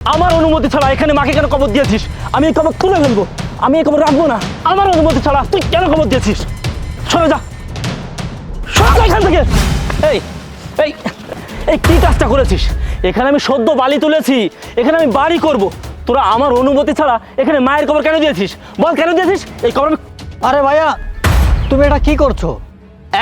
আমার অনুমতি ছাড়া এখানে মাকে কেন কবর দিয়েছিস? আমি এই কবর তুলে ফেলবো, আমি এই কবর রাখবো না। আমার অনুমতি ছাড়া তুই কেন কবর দিয়েছিস? সরে যা, সরে যা এখান থেকে। এই এই এই কি কাজটা করেছিস? এখানে আমি সদ্য বালি তুলেছি, এখানে আমি বাড়ি করব, তোরা আমার অনুমতি ছাড়া এখানে মায়ের কবর কেন দিয়েছিস? বল কেন দিয়েছিস এই কবর? আরে ভাইয়া, তুমি এটা কি করছো?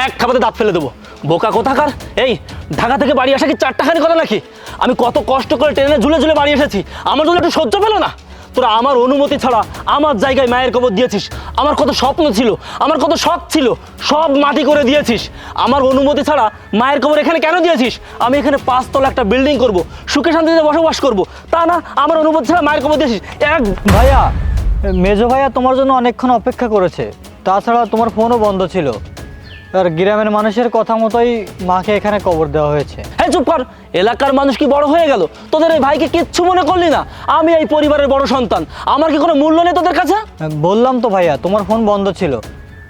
এক খাবাতে দাঁত ফেলে দেবো, বোকা কোথাকার। এই ঢাকা থেকে বাড়ি আসা কি চারটাখানি কথা নাকি? আমি কত কষ্ট করে ট্রেনে ঝুলে ঝুলে বাড়ি এসেছি, আমার জন্য একটু সহ্য পেলো না? তোরা আমার অনুমতি ছাড়া আমার জায়গায় মায়ের কবর দিয়েছিস। আমার কত স্বপ্ন ছিল, আমার কত শখ ছিল, সব মাটি করে দিয়েছিস। আমার অনুমতি ছাড়া মায়ের কবর এখানে কেন দিয়েছিস? আমি এখানে 5 তলা একটা বিল্ডিং করব, সুখে শান্তিতে বসবাস করব, তা না আমার অনুমতি ছাড়া মায়ের কবর দিয়েছিস। এক ভাইয়া, মেজো ভাইয়া তোমার জন্য অনেকক্ষণ অপেক্ষা করেছে, তাছাড়া তোমার ফোনও বন্ধ ছিল। আর গ্রামের মানুষের কথা মতোই মাকে এখানে কবর দেওয়া হয়েছে। হ্যাঁ চুপ কর, এলাকার মানুষ কি বড় হয়ে গেল? তোদের এই ভাইকে কিচ্ছু মনে করলি না? আমি এই পরিবারের বড় সন্তান, আমার কি কোনো মূল্য নেই তোদের কাছে? বললাম তো ভাইয়া, তোমার ফোন বন্ধ ছিল।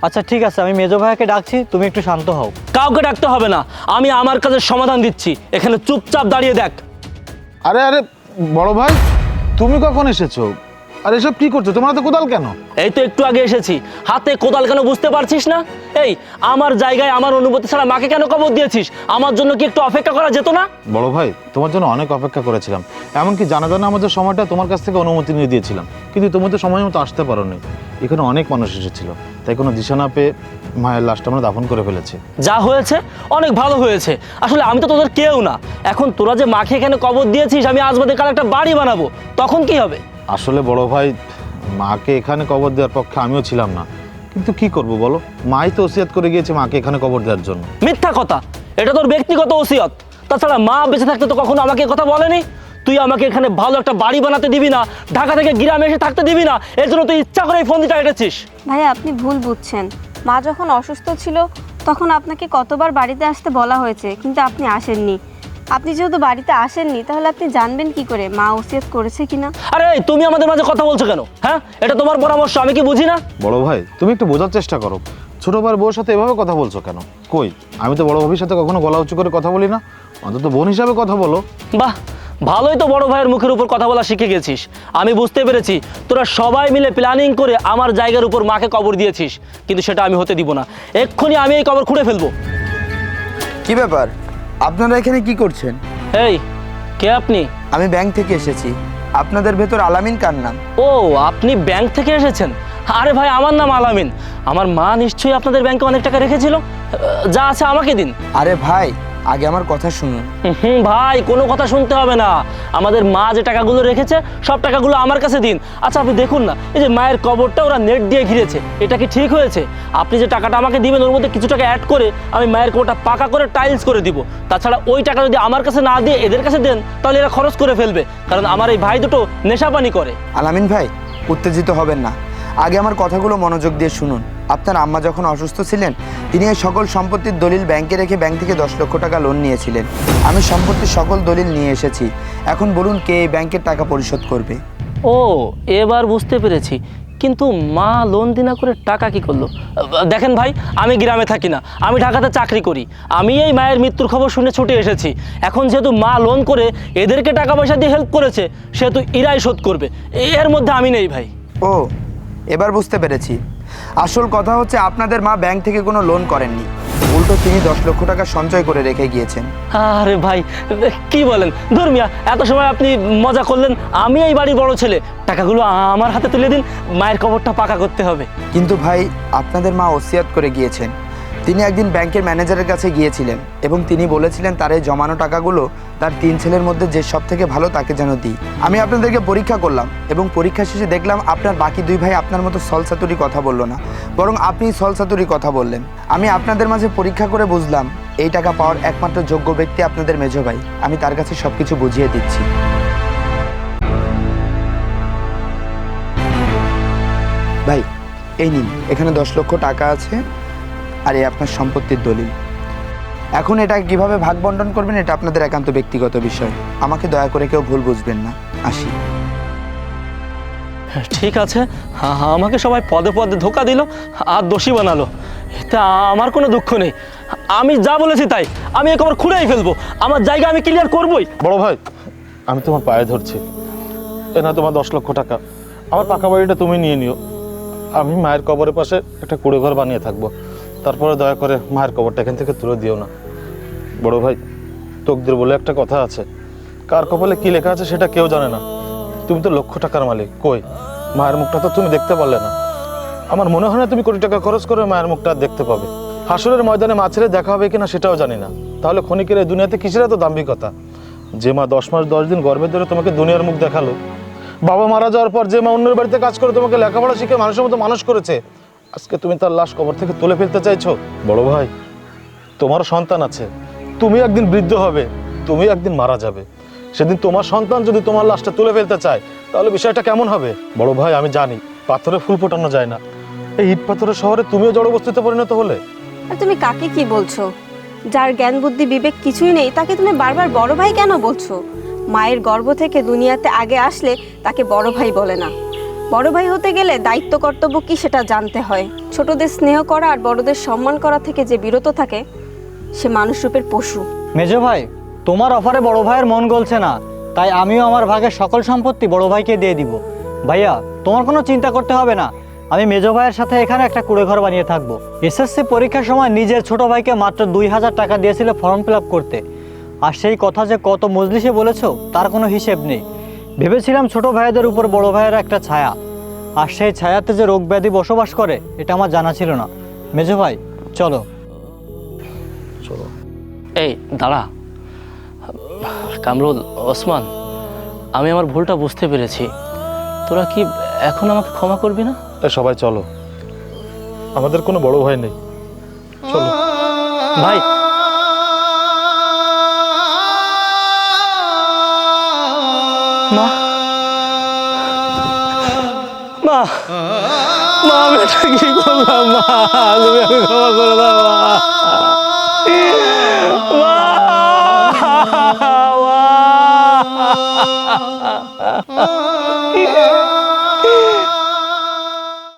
আচ্ছা ঠিক আছে, আমি মেজো ভাইয়াকে ডাকছি, তুমি একটু শান্ত হও। কাউকে ডাকতে হবে না, আমি আমার কাজের সমাধান দিচ্ছি, এখানে চুপচাপ দাঁড়িয়ে দেখ। আরে আরে বড় ভাই, তুমি কখন এসেছো? আর এসব কি করছো? তোমার হাতে কোদাল কেন? এই তো একটু আগে এসেছি, হাতে কোদাল কেন বুঝতে পারছিস না? এই আমার জায়গায় আমার অনুমতি ছাড়া মাকে কেন কবর দিয়েছিস? আমার জন্য কি একটু অপেক্ষা করা যেত না? বড় ভাই, তোমার জন্য অনেক অপেক্ষা করেছিলাম, এমনকি জানা আমাদের সময়টা তোমার কাছ থেকে অনুমতি নিয়ে দিয়েছিলাম, কিন্তু তুমি তো সময় মতো আসতে পারোনি। এখানে অনেক মানুষ এসেছিল, তাই কোনো দিশা না পেয়ে মায়ের লাশটা আমরা দাফন করে ফেলেছি। যা হয়েছে অনেক ভালো হয়েছে। আসলে আমি তো তোদের কেউ না, এখন তোরা যে মাকে এখানে কবর দিয়েছিস, আমি আজ বাদে কাল একটা বাড়ি বানাবো, তখন কি হবে? আসলে বড় ভাই, মাকে এখানে কবর দেওয়ার পক্ষে আমিও ছিলাম না, কিন্তু কি করব বলো, মাই তো ওসিয়াত করে গিয়েছে মাকে এখানে কবর দেওয়ার জন্য। মিথ্যা কথা, এটা তোর ব্যক্তিগত ওসিয়ত। তাছাড়া মা বেঁচে থাকতে তো কখনো আমাকে কথা বলেনি। তুই আমাকে এখানে ভালো একটা বাড়ি বানাতে দিবি না, ঢাকা থেকে গ্রামে এসে থাকতে দিবি না, এর জন্য তুই ইচ্ছা করে এই ফোন দিতে এসেছিস। ভাইয়া, আপনি ভুল বুঝছেন। মা যখন অসুস্থ ছিল তখন আপনাকে কতবার বাড়িতে আসতে বলা হয়েছে, কিন্তু আপনি আসেননি। আপনি যেহেতু বাড়িতে আসেননি, তাহলে আপনি জানবেন কি করে মা ওসিয়ত করেছে কিনা? আরে তুমি আমাদের মাঝে কথা বলছো কেন? হ্যাঁ, এটা তোমার পরামর্শ, আমি কি বুঝি না? বড় ভাই, তুমি একটু বোঝার চেষ্টা করো, ছোট ভাইয়ের বউর সাথে এভাবে কথা বলছো কেন? কই, আমি তো বড় ভাবির সাথে কখনো গলা উঁচু করে কথা বলি না, অন্তত বোন হিসাবে কথা বলো। বাহ, ভালোই তো বড় ভাইয়ের মুখের উপর কথা বলা শিখে গেছিস। আমি বুঝতে পেরেছি তোরা সবাই মিলে প্ল্যানিং করে আমার জায়গার উপর মাকে কবর দিয়েছিস, কিন্তু সেটা আমি হতে দিব না। এক্ষুনি আমি এই কবর খুঁড়ে ফেলবো। কি ব্যাপার, আপনারা এখানে কি করছেন? এই কে আপনি? আমি ব্যাংক থেকে এসেছি। আপনাদের ভেতর আলামিন কার নাম? ও, আপনি ব্যাংক থেকে এসেছেন? আরে ভাই, আমার নাম আলামিন। আমার মা নিশ্চয়ই আপনাদের ব্যাংকে অনেক টাকা রেখেছিল, যা আছে আমাকে দিন। আরে ভাই, আগে আমার কথা শুনুন। ভাই, কোনো কথা শুনতে হবে না, আমাদের মা যে টাকাগুলো রেখেছে সব টাকাগুলো আমার কাছে দিন। আচ্ছা আপনি দেখুন না, এই যে মায়ের কবরটা ওরা নেট দিয়ে ঘিরেছে, এটা কি ঠিক হয়েছে? আপনি যে টাকাটা আমাকে দিবেন, ওর মধ্যে কিছু টাকা অ্যাড করে আমি মায়ের কবরটা পাকা করে টাইলস করে দিব। তাছাড়া ওই টাকা যদি আমার কাছে না দিয়ে এদের কাছে দেন, তাহলে এরা খরচ করে ফেলবে, কারণ আমার এই ভাই দুটো নেশাপানি করে। আলামিন ভাই, উত্তেজিত হবেন না, আগে আমার কথাগুলো মনোযোগ দিয়ে শুনুন। আপনার আম্মা যখন অসুস্থ ছিলেন, তিনি এই সকল সম্পত্তির দলিল ব্যাংকে রেখে ব্যাংক থেকে 10 লক্ষ টাকা লোন নিয়েছিলেন। আমি সম্পত্তির সকল দলিল নিয়ে এসেছি। এখন বলুন, কে এই ব্যাংকের টাকা পরিশোধ করবে? ও, এবার বুঝতে পেরেছি, কিন্তু মা লোন দিনা করে টাকা কি করলো? দেখেন ভাই, আমি গ্রামে থাকি না, আমি ঢাকাতে চাকরি করি। আমি এই মায়ের মৃত্যুর খবর শুনে ছুটে এসেছি। এখন যেহেতু মা লোন করে এদেরকে টাকা পয়সা দিয়ে হেল্প করেছে, সেহেতু এরাই শোধ করবে, এর মধ্যে আমি নেই ভাই। ও, এবার বুঝতে পেরেছি। আসল কথা হচ্ছে, আপনাদের মা ব্যাংক থেকে কোনো লোন করেননি, উল্টো তিনি 10 লক্ষ টাকা সঞ্চয় করে রেখে গিয়েছেন। আরে ভাই, কি বলেন? ধর্মিয়া, এত সময় আপনি মজা করলেন। আমি এই বাড়ির বড় ছেলে, টাকাগুলো আমার হাতে তুলে দিন, মায়ের কবরটা পাকা করতে হবে। কিন্তু ভাই, আপনাদের মা ওসিয়াত করে গিয়েছেন। তিনি একদিন ব্যাংকের ম্যানেজারের কাছে গিয়েছিলেন এবং তিনি বলেছিলেন তার এই জমানো টাকাগুলো তার 3 ছেলের মধ্যে যে সব থেকে ভালো তাকে যেন দিই। আমি আপনাদেরকে পরীক্ষা করলাম এবং পরীক্ষা শেষে দেখলাম আপনার বাকি 2 ভাই আপনার মতো সলসাতুরি কথা বললো না, বরং আপনি সলসাতুরি কথা বললেন। আমি আপনাদের মাঝে পরীক্ষা করে বুঝলাম এই টাকা পাওয়ার একমাত্র যোগ্য ব্যক্তি আপনাদের মেজো ভাই। আমি তার কাছে সব কিছু বুঝিয়ে দিচ্ছি। ভাই, এই নিন, এখানে 10 লক্ষ টাকা আছে, আর এই আপনার সম্পত্তির দলিল। এখন এটা কিভাবে ভাগ বন্টন করবেন, এটা আপনাদের একান্ত ব্যক্তিগত বিষয়। আমাকে দয়া করে কেউ ভুল বুঝবেন না। আসি। ঠিক আছে, আমাকে সবাই পদে পদে ধোকা দিল আর দোষী বানালো, এতে আমার কোনো দুঃখ নেই। আমি যা বলেছি তাই, আমি এই কবর খুঁড়েই ফেলবো, আমার জায়গা আমি ক্লিয়ার করবই। বড় ভাই, আমি তোমার পায়ে ধরছি, এ না তোমার 10 লক্ষ টাকা, আমার পাকা বাড়িটা তুমি নিয়ে নিও। আমি মায়ের কবরের পাশে একটা কুড়ে ঘর বানিয়ে থাকবো। তারপরে দয়া করে মায়ের কবরটা এখান থেকে তুলে দিও না। বড় ভাই, তকদির বলে একটা কথা আছে, কার কপালে কি লেখা আছে সেটা কেউ জানে না। তুমি তো লক্ষ টাকার মালিক, কই মায়ের মুখটা তো তুমি দেখতে পারলে না। আমার মনে হয় না তুমি কোটি টাকা খরচ করে মায়ের মুখটা দেখতে পাবে। হাসরের ময়দানে মা ছেড়ে দেখা হবে কিনা সেটাও জানি না। তাহলে ক্ষণিকের এই দুনিয়াতে কিসের এত দাম্ভিকতা? যে মা 10 মাস 10 দিন গর্ভে ধরে তোমাকে দুনিয়ার মুখ দেখালো, বাবা মারা যাওয়ার পর যে মা অন্যের বাড়িতে কাজ করে তোমাকে লেখাপড়া শিখে মানুষের মতো মানুষ করেছে, আজকে তুমি তার লাশ কবর থেকে তুলে ফেলতে চাইছো? বড় ভাই, তোমারও সন্তান আছে, তুমি একদিন বৃদ্ধ হবে, তুমি একদিন মারা যাবে। সেদিন তোমার সন্তান যদি তোমার লাশটা তুলে ফেলতে চায়, তাহলে বিষয়টা কেমন হবে? বড় ভাই, আমি জানি পাথরে ফুল ফোটানো যায় না, এই ইট পাথরের শহরে তুমিও জড়বস্তুতে পরিণত হলে। আর তুমি কাকে কি বলছো? যার জ্ঞান বুদ্ধি বিবেক কিছুই নেই তাকে তুমি বারবার বড় ভাই কেন বলছো? মায়ের গর্ভ থেকে দুনিয়াতে আগে আসলে তাকে বড় ভাই বলে না। বড় ভাই হতে গেলে দায়িত্ব কর্তব্য কি সেটা জানতে হয়। ছোটদের স্নেহ করা আর বড়দের সম্মান করা থেকে যে বিরত থাকে সে মানুষ রূপের পশু। মেজো ভাই, তোমার অফারে বড় ভাইয়ের মন গলছে না, তাই আমিও আমার ভাগের সকল সম্পত্তি বড় ভাইকে দিয়ে দিব। ভাইয়া, তোমার কোনো চিন্তা করতে হবে না, আমি মেজো ভাইয়ের সাথে এখানে একটা কুড়ে ঘর বানিয়ে থাকবো। এসএসসি পরীক্ষার সময় নিজের ছোট ভাইকে মাত্র 2000 টাকা দিয়েছিল ফর্ম ফিল আপ করতে, আর সেই কথা যে কত মজলিসে বলেছো তার কোনো হিসেব নেই। ভেবেছিলাম ছোট ভাইদের উপর বড় ভাইয়ের একটা ছায়া, আর সেই ছায়াতে যে রোগ ব্যাধি বসবাস করে এটা আমার জানা ছিল না। মেজো ভাই, চলো। চলো। এই দাঁড়া, কামরুল, ওসমান, আমি আমার ভুলটা বুঝতে পেরেছি। তোরা কি এখন আমাকে ক্ষমা করবি না? সবাই চলো, আমাদের কোনো বড় ভাই নেই, চলো। ভাই, মা, মা, মা, আমি এটা কি করলাম? মা, তুমি আমি ক্ষমা করে দাও মা। মা, মা।